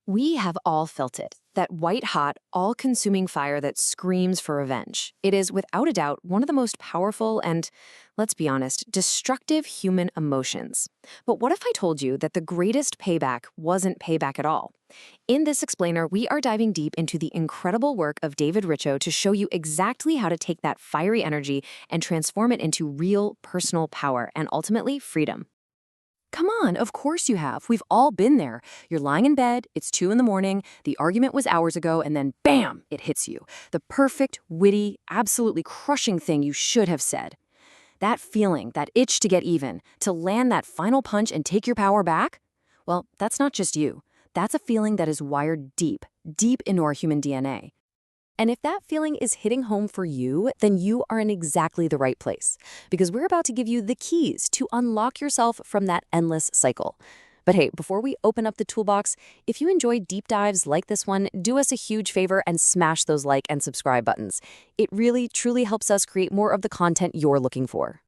We have all felt it, that white-hot, all-consuming fire that screams for revenge. It is, without a doubt, one of the most powerful and, let's be honest, destructive human emotions. But what if I told you that the greatest payback wasn't payback at all? In this explainer, we are diving deep into the incredible work of David Richo to show you exactly how to take that fiery energy and transform it into real, personal power and ultimately freedom. Come on, of course you have. We've all been there. You're lying in bed, it's 2 in the morning, the argument was hours ago, and then bam, it hits you. The perfect, witty, absolutely crushing thing you should have said. That feeling, that itch to get even, to land that final punch and take your power back? Well, that's not just you. That's a feeling that is wired deep, deep into our human DNA. And if that feeling is hitting home for you, then you are in exactly the right place, because we're about to give you the keys to unlock yourself from that endless cycle. But hey, before we open up the toolbox, if you enjoy deep dives like this one, do us a huge favor and smash those like and subscribe buttons. It really, truly helps us create more of the content you're looking for.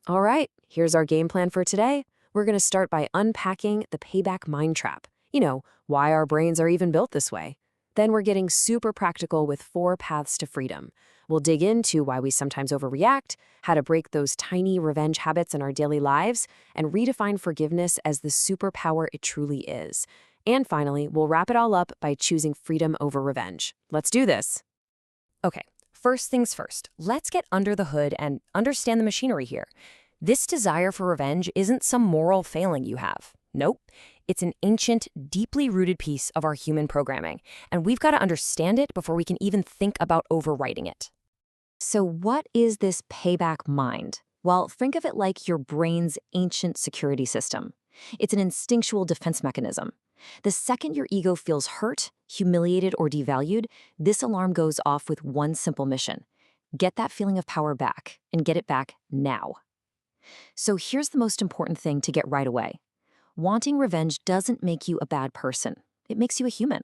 All right, here's our game plan for today. We're going to start by unpacking the payback mind trap. You know, why our brains are even built this way. Then we're getting super practical with 4 paths to freedom. We'll dig into why we sometimes overreact, how to break those tiny revenge habits in our daily lives, and redefine forgiveness as the superpower it truly is. And finally, we'll wrap it all up by choosing freedom over revenge. Let's do this. Okay, first things first, let's get under the hood and understand the machinery here. This desire for revenge isn't some moral failing you have. Nope. It's an ancient, deeply rooted piece of our human programming, and we've got to understand it before we can even think about overriding it. So what is this payback mind? Well, think of it like your brain's ancient security system. It's an instinctual defense mechanism. The second your ego feels hurt, humiliated, or devalued, this alarm goes off with one simple mission. Get that feeling of power back, and get it back now. So here's the most important thing to get right away. Wanting revenge doesn't make you a bad person. It makes you a human.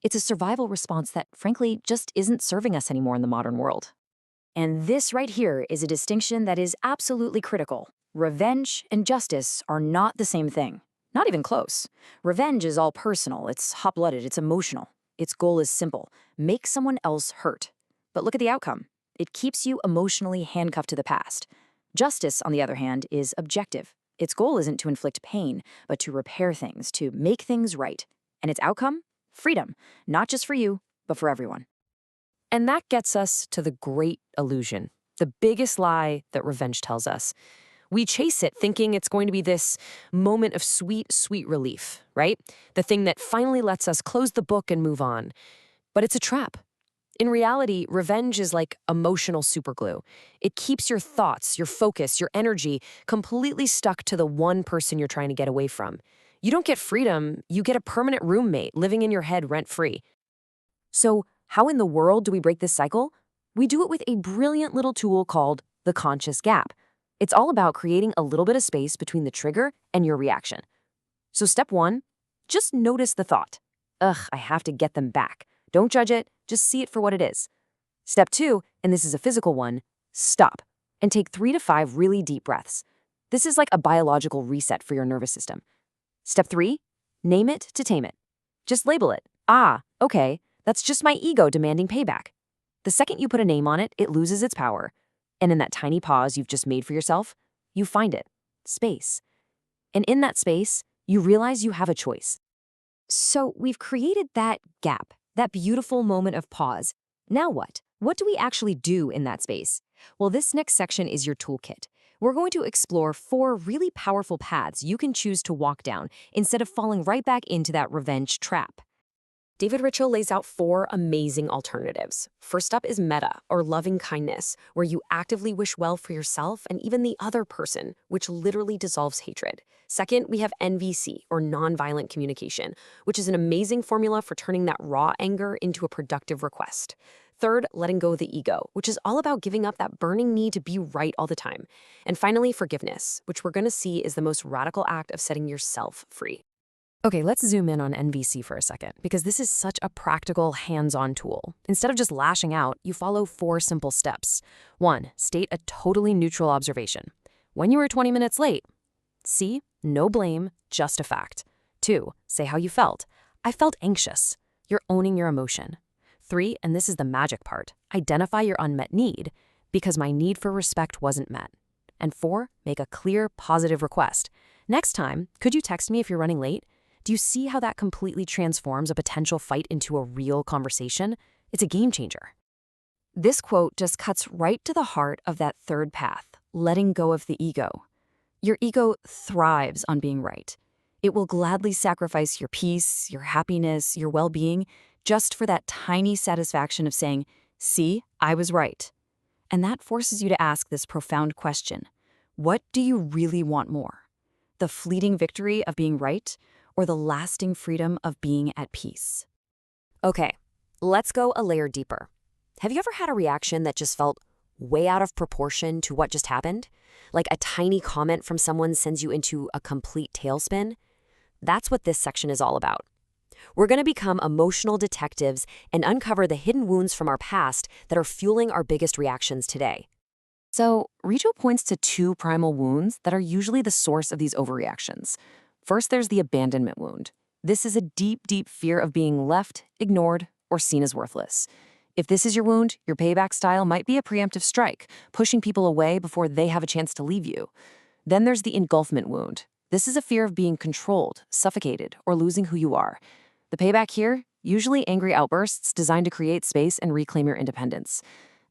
It's a survival response that, frankly, just isn't serving us anymore in the modern world. And this right here is a distinction that is absolutely critical. Revenge and justice are not the same thing. Not even close. Revenge is all personal, it's hot-blooded, it's emotional. Its goal is simple: make someone else hurt. But look at the outcome. It keeps you emotionally handcuffed to the past. Justice, on the other hand, is objective. Its goal isn't to inflict pain, but to repair things, to make things right. And its outcome? Freedom. Not just for you, but for everyone. And that gets us to the great illusion, the biggest lie that revenge tells us. We chase it thinking it's going to be this moment of sweet, sweet relief, right? The thing that finally lets us close the book and move on. But it's a trap. In reality, revenge is like emotional superglue. It keeps your thoughts, your focus, your energy completely stuck to the one person you're trying to get away from. You don't get freedom, you get a permanent roommate living in your head rent-free. So, how in the world do we break this cycle? We do it with a brilliant little tool called the conscious gap. It's all about creating a little bit of space between the trigger and your reaction. So step 1, just notice the thought. Ugh, I have to get them back. Don't judge it, just see it for what it is. Step 2, and this is a physical one, stop and take 3 to 5 really deep breaths. This is like a biological reset for your nervous system. Step 3, name it to tame it. Just label it. Ah, okay, that's just my ego demanding payback. The second you put a name on it, it loses its power. And in that tiny pause you've just made for yourself, you find it, space. And in that space, you realize you have a choice. So we've created that gap. That beautiful moment of pause. Now what? What do we actually do in that space? Well, this next section is your toolkit. We're going to explore 4 really powerful paths you can choose to walk down instead of falling right back into that revenge trap. David Richo lays out 4 amazing alternatives. First up is metta, or loving kindness, where you actively wish well for yourself and even the other person, which literally dissolves hatred. Second, we have NVC, or nonviolent communication, which is an amazing formula for turning that raw anger into a productive request. Third, letting go of the ego, which is all about giving up that burning need to be right all the time. And finally, forgiveness, which we're going to see is the most radical act of setting yourself free. Okay, let's zoom in on NVC for a second, because this is such a practical, hands-on tool. Instead of just lashing out, you follow 4 simple steps. 1, state a totally neutral observation. When you were 20 minutes late, see, no blame, just a fact. 2, say how you felt. I felt anxious. You're owning your emotion. 3, and this is the magic part, identify your unmet need because my need for respect wasn't met. And 4, make a clear, positive request. Next time, could you text me if you're running late? Do you see how that completely transforms a potential fight into a real conversation? It's a game changer. This quote just cuts right to the heart of that third path, letting go of the ego. Your ego thrives on being right. It will gladly sacrifice your peace, your happiness, your well-being, just for that tiny satisfaction of saying, "See, I was right." And that forces you to ask this profound question. What do you really want more? The fleeting victory of being right, or the lasting freedom of being at peace? Okay, let's go a layer deeper. Have you ever had a reaction that just felt way out of proportion to what just happened? Like a tiny comment from someone sends you into a complete tailspin? That's what this section is all about. We're going to become emotional detectives and uncover the hidden wounds from our past that are fueling our biggest reactions today. So, Richo points to 2 primal wounds that are usually the source of these overreactions. First, there's the abandonment wound. This is a deep, deep fear of being left, ignored, or seen as worthless. If this is your wound, your payback style might be a preemptive strike, pushing people away before they have a chance to leave you. Then there's the engulfment wound. This is a fear of being controlled, suffocated, or losing who you are. The payback here, usually angry outbursts designed to create space and reclaim your independence.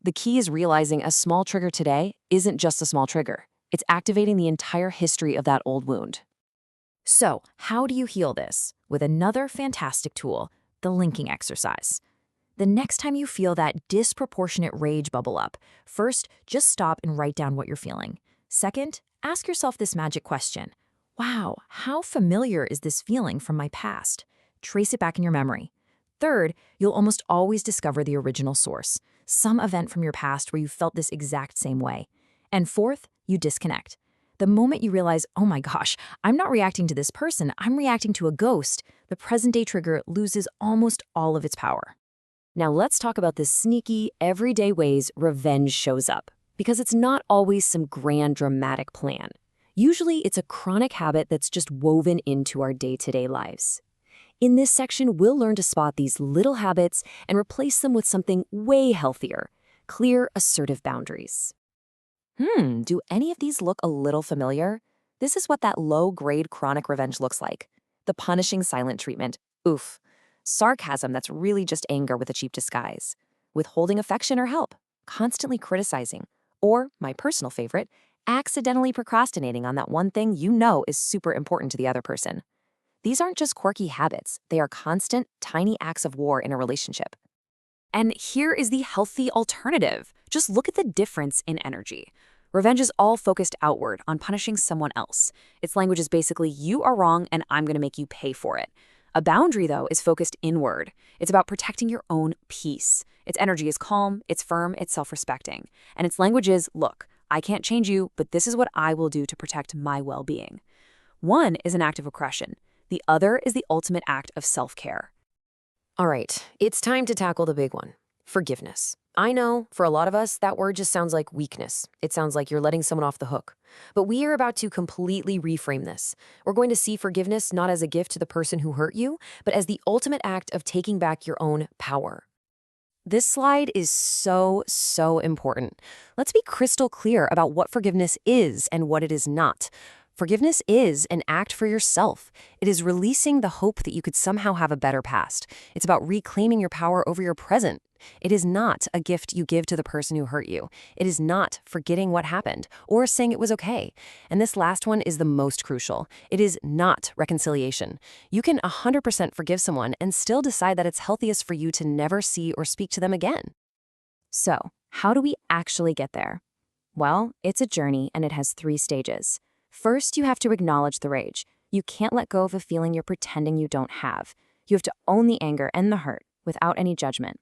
The key is realizing a small trigger today isn't just a small trigger. It's activating the entire history of that old wound. So, how do you heal this? With another fantastic tool, the linking exercise. The next time you feel that disproportionate rage bubble up, first, just stop and write down what you're feeling. Second, ask yourself this magic question. Wow, how familiar is this feeling from my past? Trace it back in your memory. Third, you'll almost always discover the original source, some event from your past where you felt this exact same way. And fourth, you disconnect. The moment you realize, oh my gosh, I'm not reacting to this person, I'm reacting to a ghost, the present-day trigger loses almost all of its power. Now let's talk about the sneaky, everyday ways revenge shows up, because it's not always some grand, dramatic plan. Usually, it's a chronic habit that's just woven into our day-to-day lives. In this section, we'll learn to spot these little habits and replace them with something way healthier, clear, assertive boundaries. Do any of these look a little familiar? This is what that low-grade chronic revenge looks like. The punishing silent treatment. Oof. Sarcasm that's really just anger with a cheap disguise. Withholding affection or help. Constantly criticizing. Or, my personal favorite, accidentally procrastinating on that one thing you know is super important to the other person. These aren't just quirky habits. They are constant, tiny acts of war in a relationship. And here is the healthy alternative. Just look at the difference in energy. Revenge is all focused outward on punishing someone else. Its language is basically, you are wrong and I'm going to make you pay for it. A boundary, though, is focused inward. It's about protecting your own peace. Its energy is calm, it's firm, it's self-respecting. And its language is, look, I can't change you, but this is what I will do to protect my well-being. One is an act of aggression. The other is the ultimate act of self-care. All right, it's time to tackle the big one. Forgiveness. I know, for a lot of us, that word just sounds like weakness. It sounds like you're letting someone off the hook. But we are about to completely reframe this. We're going to see forgiveness not as a gift to the person who hurt you, but as the ultimate act of taking back your own power. This slide is so important. Let's be crystal clear about what forgiveness is and what it is not. Forgiveness is an act for yourself. It is releasing the hope that you could somehow have a better past. It's about reclaiming your power over your present. It is not a gift you give to the person who hurt you. It is not forgetting what happened or saying it was okay. And this last one is the most crucial. It is not reconciliation. You can 100% forgive someone and still decide that it's healthiest for you to never see or speak to them again. So, how do we actually get there? Well, it's a journey and it has 3 stages. First, you have to acknowledge the rage. You can't let go of a feeling you're pretending you don't have. You have to own the anger and the hurt without any judgment.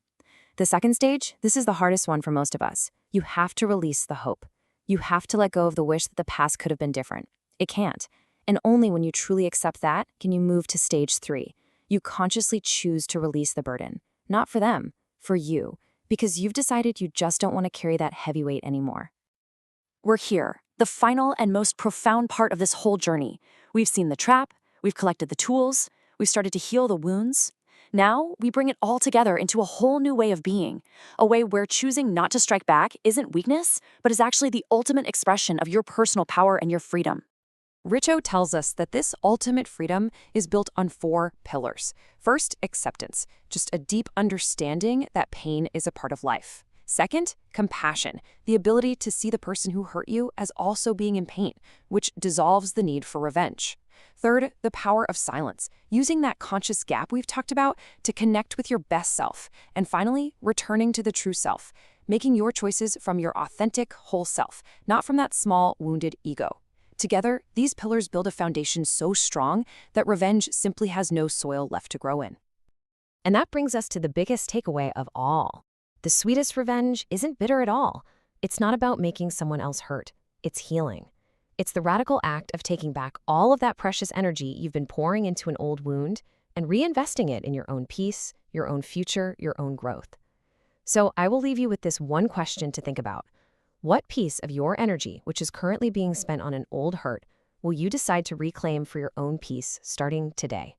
The second stage, this is the hardest one for most of us. You have to release the hope. You have to let go of the wish that the past could have been different. It can't. And only when you truly accept that can you move to stage 3. You consciously choose to release the burden. Not for them, for you. Because you've decided you just don't want to carry that heavy weight anymore. We're here, the final and most profound part of this whole journey. We've seen the trap, we've collected the tools, We've started to heal the wounds. Now, we bring it all together into a whole new way of being, a way where choosing not to strike back isn't weakness, but is actually the ultimate expression of your personal power and your freedom. Richo tells us that this ultimate freedom is built on 4 pillars. First, acceptance, just a deep understanding that pain is a part of life. Second, compassion, the ability to see the person who hurt you as also being in pain, which dissolves the need for revenge. Third, the power of silence, using that conscious gap we've talked about to connect with your best self. And finally, returning to the true self, making your choices from your authentic, whole self, not from that small, wounded ego. Together, these pillars build a foundation so strong that revenge simply has no soil left to grow in. And that brings us to the biggest takeaway of all. The sweetest revenge isn't bitter at all. It's not about making someone else hurt. It's healing. It's the radical act of taking back all of that precious energy you've been pouring into an old wound and reinvesting it in your own peace, your own future, your own growth. So I will leave you with this one question to think about. What piece of your energy, which is currently being spent on an old hurt, will you decide to reclaim for your own peace starting today?